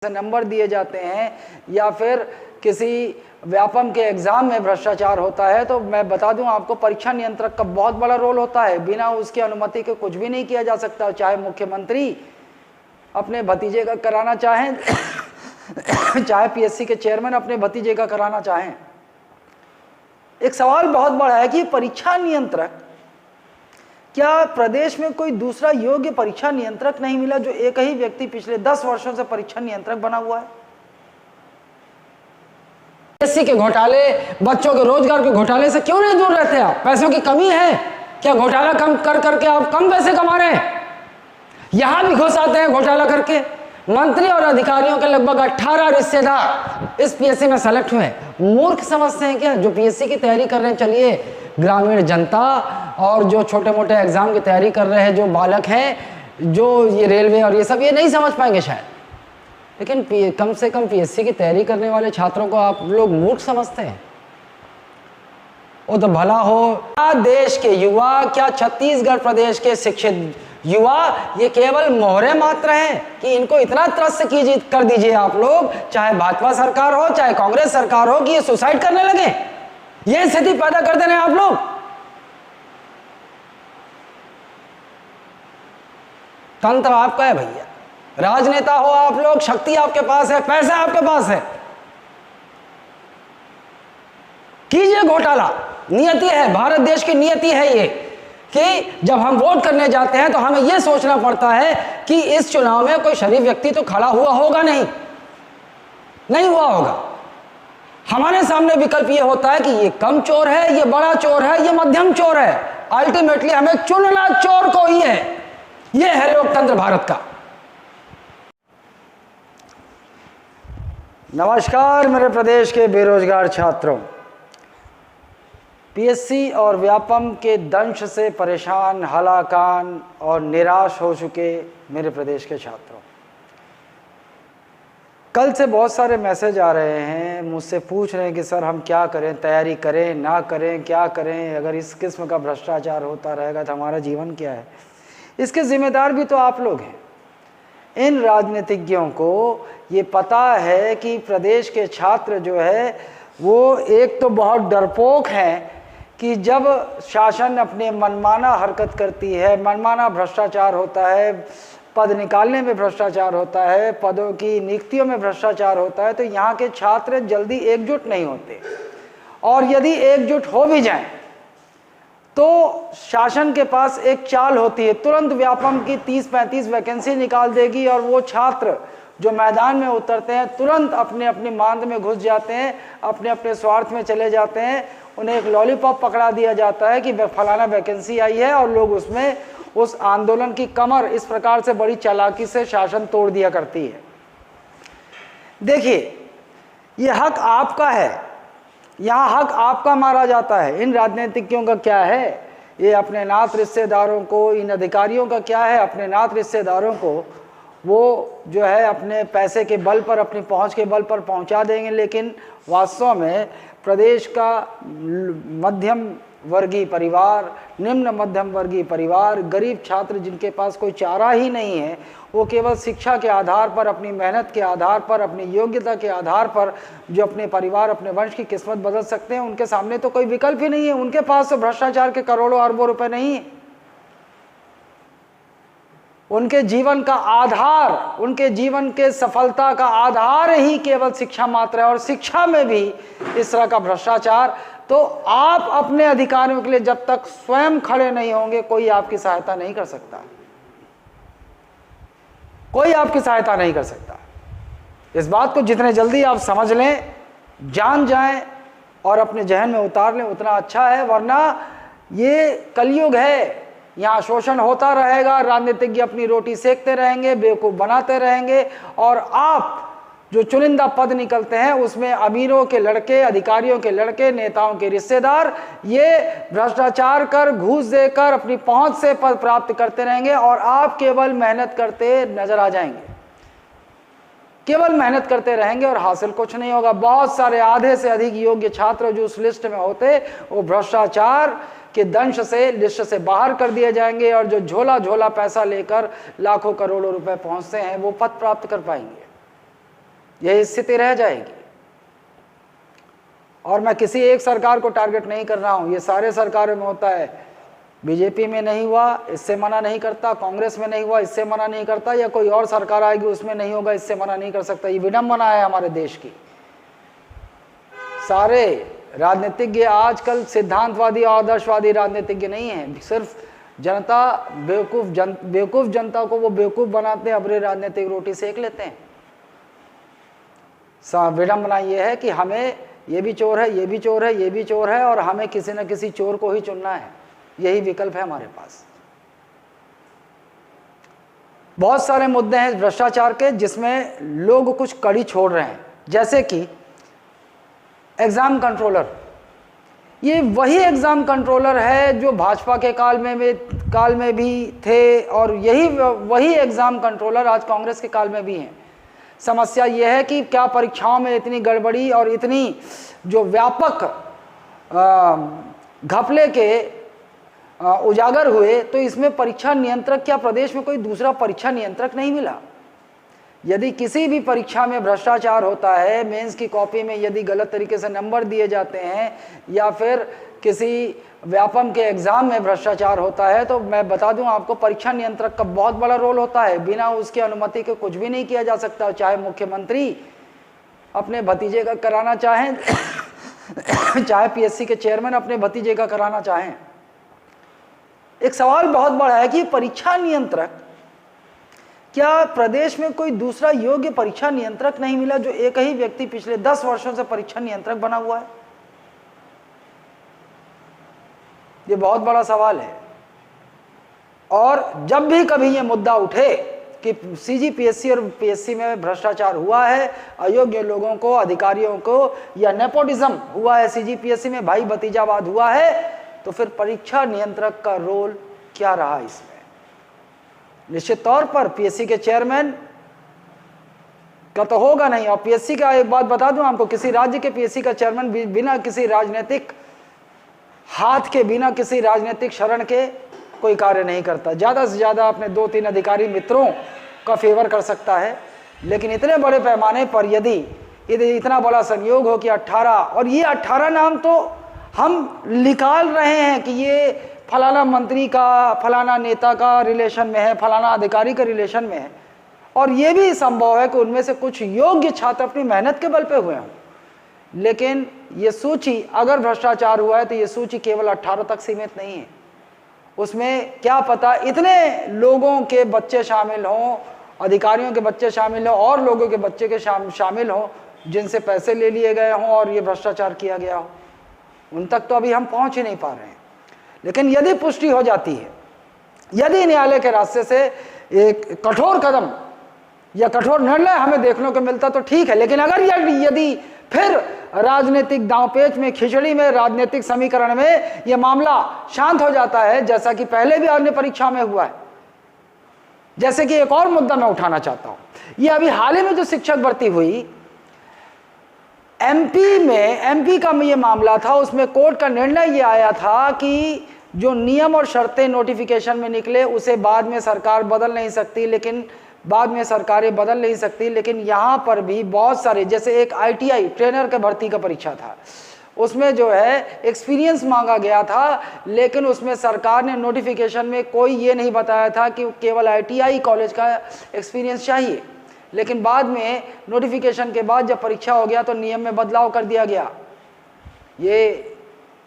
Number दिए जाते हैं या फिर किसी व्यापम के एग्जाम में भ्रष्टाचार होता है, तो मैं बता दूं आपको, परीक्षा नियंत्रक का बहुत बड़ा रोल होता है। बिना उसकी अनुमति के कुछ भी नहीं किया जा सकता। चाहे मुख्यमंत्री अपने भतीजे का कराना चाहें चाहे पीएससी के चेयरमैन अपने भतीजे का कराना चाहें। एक सवाल बहुत बड़ा है कि परीक्षा नियंत्रक, क्या प्रदेश में कोई दूसरा योग्य परीक्षा नियंत्रक नहीं मिला? जो एक ही व्यक्ति पिछले 10 वर्षों से परीक्षा नियंत्रक बना हुआ है। पीएससी के घोटाले, बच्चों के रोजगार के घोटाले से क्यों नहीं दूर रहते आप? पैसों की कमी है क्या? घोटाला कम कर करके आप कम पैसे कमा रहे हैं? यहां भी घुस आते हैं घोटाला करके। मंत्री और अधिकारियों के लगभग 18 रिश्तेदार इस पीएससी में सेलेक्ट हुए। मूर्ख समझते हैं क्या जो पीएससी की तैयारी कर रहे हैं? चलिए, ग्रामीण जनता और जो छोटे मोटे एग्जाम की तैयारी कर रहे हैं जो बालक हैं, जो ये रेलवे और ये सब, ये नहीं समझ पाएंगे शायद, लेकिन कम से कम पीएससी की तैयारी करने वाले छात्रों को आप लोग मूर्ख समझते हैं। वो तो भला हो। क्या देश के युवा, क्या छत्तीसगढ़ प्रदेश के शिक्षित युवा ये केवल मोहरे मात्र हैं कि इनको इतना त्रस्त कर दीजिए आप लोग, चाहे भाजपा सरकार हो चाहे कांग्रेस सरकार हो, कि ये सुसाइड करने लगे? ये स्थिति पैदा कर दे रहे हैं आप लोग। तंत्र आपका है भैया, राजनेता हो आप लोग, शक्ति आपके पास है, पैसा आपके पास है, कीजिए घोटाला। नियति है, भारत देश की नियति है ये कि जब हम वोट करने जाते हैं तो हमें यह सोचना पड़ता है कि इस चुनाव में कोई शरीफ व्यक्ति तो खड़ा हुआ होगा नहीं हुआ होगा। हमारे सामने विकल्प ये होता है कि ये कम चोर है, ये बड़ा चोर है, ये मध्यम चोर है। अल्टीमेटली हमें चुनना चोर को ही है। ये है लोकतंत्र भारत का। नमस्कार मेरे प्रदेश के बेरोजगार छात्रों। पीएससी और व्यापम के दंश से परेशान, हलाकान और निराश हो चुके मेरे प्रदेश के छात्रों, कल से बहुत सारे मैसेज आ रहे हैं, मुझसे पूछ रहे हैं कि सर हम क्या करें, तैयारी करें ना करें, क्या करें? अगर इस किस्म का भ्रष्टाचार होता रहेगा तो हमारा जीवन क्या है? इसके जिम्मेदार भी तो आप लोग हैं। इन राजनीतिज्ञों को ये पता है कि प्रदेश के छात्र जो है वो एक तो बहुत डरपोक हैं कि जब शासन अपने मनमाना हरकत करती है, मनमाना भ्रष्टाचार होता है, पद निकालने में भ्रष्टाचार होता है, पदों की नियुक्तियों में भ्रष्टाचार होता है, तो यहाँ के छात्र जल्दी एकजुट नहीं होते। और यदि एकजुट हो भी जाएं तो शासन के पास एक चाल होती है, तुरंत व्यापम की 30-35 वैकेंसी निकाल देगी और वो छात्र जो मैदान में उतरते हैं तुरंत अपने अपनी मांद में घुस जाते हैं, अपने अपने स्वार्थ में चले जाते हैं। उन्हें एक लॉलीपॉप पकड़ा दिया जाता है कि फलाना वैकेंसी आई है और लोग उसमें उस आंदोलन की कमर इस प्रकार से बड़ी चालाकी से शासन तोड़ दिया करती है। देखिए, ये हक आपका है, यहाँ हक आपका मारा जाता है। इन राजनीतिज्ञों का क्या है? ये अपने नात रिश्तेदारों को, इन अधिकारियों का क्या है? अपने नात रिश्तेदारों को वो जो है अपने पैसे के बल पर, अपनी पहुंच के बल पर पहुंचा देंगे, लेकिन वास्तव में प्रदेश का मध्यम वर्गीय परिवार, निम्न मध्यम वर्गीय परिवार, गरीब छात्र जिनके पास कोई चारा ही नहीं है, वो केवल शिक्षा के आधार पर, अपनी मेहनत के आधार पर, अपनी योग्यता के आधार पर जो अपने परिवार, अपने वंश की किस्मत बदल सकते हैं, उनके सामने तो कोई विकल्प ही नहीं है। उनके पास तो भ्रष्टाचार के करोड़ों अरबों रुपए नहीं है। उनके जीवन का आधार, उनके जीवन के सफलता का आधार ही केवल शिक्षा मात्र है, और शिक्षा में भी इस तरह का भ्रष्टाचार। तो आप अपने अधिकारियों के लिए जब तक स्वयं खड़े नहीं होंगे, कोई आपकी सहायता नहीं कर सकता, कोई आपकी सहायता नहीं कर सकता। इस बात को जितने जल्दी आप समझ लें, जान जाएं और अपने जहन में उतार लें, उतना अच्छा है। वरना ये कलयुग है, यहाँ शोषण होता रहेगा, राजनीतिज्ञ अपनी रोटी सेकते रहेंगे, बेवकूफ़ बनाते रहेंगे, और आप जो चुनिंदा पद निकलते हैं उसमें अमीरों के लड़के, अधिकारियों के लड़के, नेताओं के रिश्तेदार ये भ्रष्टाचार कर, घूस देकर अपनी पहुंच से पद प्राप्त करते रहेंगे, और आप केवल मेहनत करते नजर आ जाएंगे, केवल मेहनत करते रहेंगे और हासिल कुछ नहीं होगा। बहुत सारे आधे से अधिक योग्य छात्र जो उस लिस्ट में होते, वो भ्रष्टाचार के दंश से लिस्ट से बाहर कर दिए जाएंगे, और जो झोला झोला पैसा लेकर लाखों करोड़ों रुपए पहुंचते हैं वो पद प्राप्त कर पाएंगे। यही स्थिति रह जाएगी। और मैं किसी एक सरकार को टारगेट नहीं कर रहा हूं, ये सारे सरकारों में होता है। बीजेपी में नहीं हुआ, इससे मना नहीं करता, कांग्रेस में नहीं हुआ, इससे मना नहीं करता, या कोई और सरकार आएगी उसमें नहीं होगा, इससे मना नहीं कर सकता। ये विडंबना है हमारे देश की। सारे राजनीतिज्ञ आजकल सिद्धांतवादी और आदर्शवादी राजनीतिज्ञ नहीं हैं, सिर्फ जनता बेवकूफ जनता को वो बेवकूफ बनाते हैं, अपनी राजनीतिक रोटी सेक लेते हैं। विडंबना ये है कि हमें ये भी चोर है, ये भी चोर है, ये भी चोर है, और हमें किसी न किसी चोर को ही चुनना है। यही विकल्प है हमारे पास। बहुत सारे मुद्दे हैं भ्रष्टाचार के जिसमें लोग कुछ कड़ी छोड़ रहे हैं, जैसे कि एग्जाम कंट्रोलर। ये वही एग्जाम कंट्रोलर है जो भाजपा के काल में भी थे, और यही वही एग्जाम कंट्रोलर आज कांग्रेस के काल में भी हैं। समस्या यह है कि क्या परीक्षाओं में इतनी गड़बड़ी और इतनी जो व्यापक घपले के उजागर हुए, तो इसमें परीक्षा नियंत्रक, क्या प्रदेश में कोई दूसरा परीक्षा नियंत्रक नहीं मिला? यदि किसी भी परीक्षा में भ्रष्टाचार होता है, मेंस की कॉपी में यदि गलत तरीके से नंबर दिए जाते हैं, या फिर किसी व्यापम के एग्जाम में भ्रष्टाचार होता है, तो मैं बता दूं आपको, परीक्षा नियंत्रक का बहुत बड़ा रोल होता है। बिना उसकी अनुमति के कुछ भी नहीं किया जा सकता। चाहे मुख्यमंत्री अपने भतीजे का कराना चाहें चाहे पीएससी के चेयरमैन अपने भतीजे का कराना चाहें। एक सवाल बहुत बड़ा है कि परीक्षा नियंत्रक, क्या प्रदेश में कोई दूसरा योग्य परीक्षा नियंत्रक नहीं मिला? जो एक ही व्यक्ति पिछले 10 वर्षों से परीक्षा नियंत्रक बना हुआ है। ये बहुत बड़ा सवाल है। और जब भी कभी ये मुद्दा उठे कि सीजीपीएससी और पीएससी में भ्रष्टाचार हुआ है, अयोग्य लोगों को, अधिकारियों को, या नेपोटिज्म हुआ है सीजीपीएससी में, भाई भतीजावाद हुआ है, तो फिर परीक्षा नियंत्रक का रोल क्या रहा इसमें? निश्चित तौर पर पीएससी के चेयरमैन का तो होगा नहीं। और पीएससी का एक बात बता दूं आपको, किसी राज्य के पीएससी का चेयरमैन बिना किसी राजनीतिक हाथ के, बिना किसी राजनीतिक शरण के कोई कार्य नहीं करता। ज़्यादा से ज़्यादा अपने 2-3 अधिकारी मित्रों का फेवर कर सकता है, लेकिन इतने बड़े पैमाने पर यदि इतना बड़ा संयोग हो कि 18, और ये 18 नाम तो हम निकाल रहे हैं कि ये फलाना मंत्री का, फलाना नेता का रिलेशन में है, फलाना अधिकारी का रिलेशन में है, और ये भी संभव है कि उनमें से कुछ योग्य छात्र अपनी मेहनत के बल पे हुए हों। लेकिन ये सूची, अगर भ्रष्टाचार हुआ है तो ये सूची केवल 18 तक सीमित नहीं है। उसमें क्या पता इतने लोगों के बच्चे शामिल हों, अधिकारियों के बच्चे शामिल हों, और लोगों के बच्चे के शामिल हों जिनसे पैसे ले लिए गए हों और ये भ्रष्टाचार किया गया हो। उन तक तो अभी हम पहुंच ही नहीं पा रहे हैं। लेकिन यदि पुष्टि हो जाती है, यदि न्यायालय के रास्ते से एक कठोर कदम या कठोर निर्णय हमें देखने को मिलता तो ठीक है। लेकिन अगर यदि फिर राजनीतिक दांवपेच में, खिचड़ी में, राजनीतिक समीकरण में यह मामला शांत हो जाता है, जैसा कि पहले भी अन्य परीक्षा में हुआ है, जैसे कि एक और मुद्दा मैं उठाना चाहता हूं, ये अभी हाल ही में जो शिक्षक भर्ती हुई एमपी का ये मामला था, उसमें कोर्ट का निर्णय ये आया था कि जो नियम और शर्तें नोटिफिकेशन में निकले उसे बाद में सरकार बदल नहीं सकती, लेकिन बाद में सरकारें बदल नहीं सकती। लेकिन यहाँ पर भी बहुत सारे, जैसे एक आईटीआई ट्रेनर के भर्ती का परीक्षा था, उसमें जो है एक्सपीरियंस मांगा गया था, लेकिन उसमें सरकार ने नोटिफिकेशन में कोई ये नहीं बताया था कि केवल आईटीआई कॉलेज का एक्सपीरियंस चाहिए। लेकिन बाद में नोटिफिकेशन के बाद जब परीक्षा हो गया तो नियम में बदलाव कर दिया गया। ये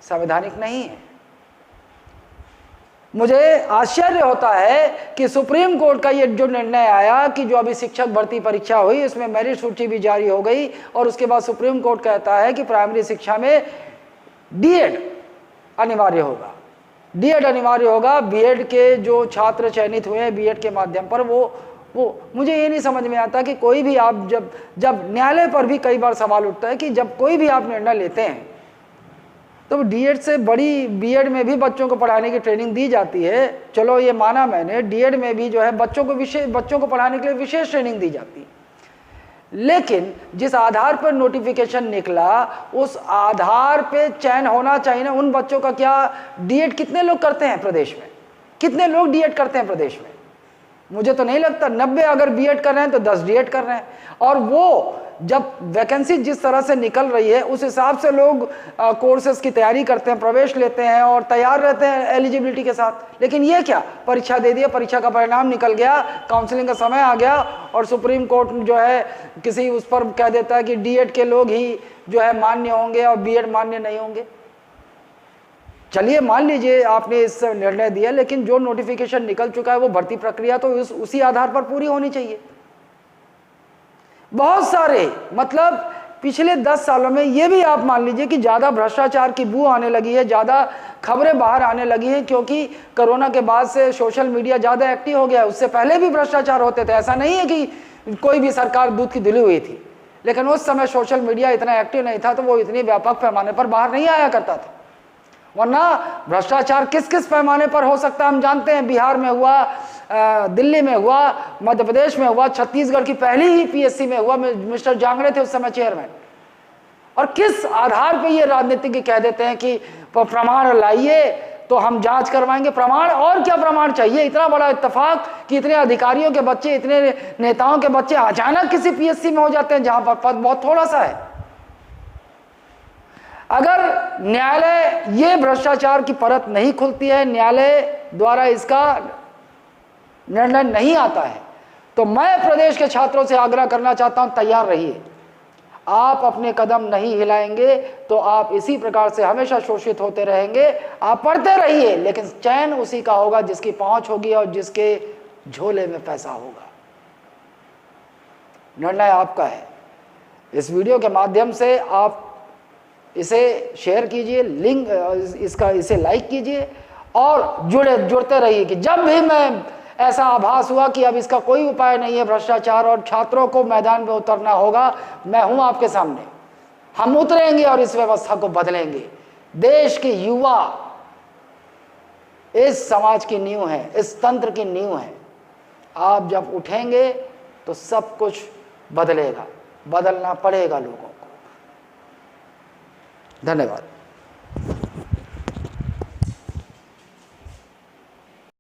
संवैधानिक नहीं है। मुझे आश्चर्य होता है कि सुप्रीम कोर्ट का ये जो निर्णय आया कि जो अभी शिक्षक भर्ती परीक्षा हुई इसमें मेरिट सूची भी जारी हो गई, और उसके बाद सुप्रीम कोर्ट कहता है कि प्राइमरी शिक्षा में डीएड अनिवार्य होगा। डीएड अनिवार्य होगा। बीएड के जो छात्र चयनित हुए हैं बीएड के माध्यम पर, वो मुझे ये नहीं समझ में आता कि कोई भी आप जब न्यायालय पर भी कई बार सवाल उठता है कि जब कोई भी आप निर्णय लेते हैं तो डीएड से बड़ी, बीएड में भी बच्चों को पढ़ाने की ट्रेनिंग दी जाती है, चलो ये माना मैंने, डीएड में भी जो है बच्चों को पढ़ाने के लिए विशेष ट्रेनिंग दी जाती है। लेकिन जिस आधार पर नोटिफिकेशन निकला उस आधार पे चयन होना चाहिए ना उन बच्चों का। क्या डीएड कितने लोग करते हैं प्रदेश में? कितने लोग डीएड करते हैं प्रदेश में? मुझे तो नहीं लगता। 90 अगर बीएड कर रहे हैं तो 10 डीएड कर रहे हैं। और वो जब वैकेंसी जिस तरह से निकल रही है उस हिसाब से लोग कोर्सेज की तैयारी करते हैं, प्रवेश लेते हैं और तैयार रहते हैं एलिजिबिलिटी के साथ। लेकिन ये क्या, परीक्षा दे दिया, परीक्षा का परिणाम निकल गया, काउंसलिंग का समय आ गया और सुप्रीम कोर्ट जो है किसी उस पर कह देता है कि डीएड के लोग ही जो है मान्य होंगे और बीएड मान्य नहीं होंगे। चलिए मान लीजिए आपने इस निर्णय दिया, लेकिन जो नोटिफिकेशन निकल चुका है वो भर्ती प्रक्रिया तो उसी आधार पर पूरी होनी चाहिए। बहुत सारे मतलब पिछले 10 सालों में ये भी आप मान लीजिए कि ज़्यादा भ्रष्टाचार की बू आने लगी है, ज़्यादा खबरें बाहर आने लगी हैं, क्योंकि कोरोना के बाद से सोशल मीडिया ज़्यादा एक्टिव हो गया है। उससे पहले भी भ्रष्टाचार होते थे, ऐसा नहीं है कि कोई भी सरकार दूध की धुली हुई थी, लेकिन उस समय सोशल मीडिया इतना एक्टिव नहीं था तो वो इतनी व्यापक पैमाने पर बाहर नहीं आया करता था। वरना भ्रष्टाचार किस किस पैमाने पर हो सकता है हम जानते हैं। बिहार में हुआ, दिल्ली में हुआ, मध्य प्रदेश में हुआ, छत्तीसगढ़ की पहली ही पीएससी में हुआ, मिस्टर जांगड़े थे उस समय चेयरमैन। और किस आधार पे ये राजनीतिज्ञ कह देते हैं कि प्रमाण लाइए तो हम जांच करवाएंगे। प्रमाण, और क्या प्रमाण चाहिए? इतना बड़ा इत्तेफाक कि इतने अधिकारियों के बच्चे, इतने नेताओं के बच्चे अचानक किसी पीएससी में हो जाते हैं जहां पर पद बहुत थोड़ा सा है। अगर न्यायालय ये भ्रष्टाचार की परत नहीं खुलती है, न्यायालय द्वारा इसका निर्णय नहीं आता है, तो मैं प्रदेश के छात्रों से आग्रह करना चाहता हूं, तैयार रहिए। आप अपने कदम नहीं हिलाएंगे तो आप इसी प्रकार से हमेशा शोषित होते रहेंगे। आप पढ़ते रहिए, लेकिन चैन उसी का होगा जिसकी पहुंच होगी और जिसके झोले में पैसा होगा। निर्णय आपका है। इस वीडियो के माध्यम से आप इसे शेयर कीजिए, लिंक इसे लाइक कीजिए और जुड़ते रहिए कि जब भी मैं ऐसा आभास हुआ कि अब इसका कोई उपाय नहीं है भ्रष्टाचार और छात्रों को मैदान में उतरना होगा, मैं हूं आपके सामने। हम उतरेंगे और इस व्यवस्था को बदलेंगे। देश के युवा इस समाज की नींव है, इस तंत्र की नींव है। आप जब उठेंगे तो सब कुछ बदलेगा, बदलना पड़ेगा लोगों को। धन्यवाद।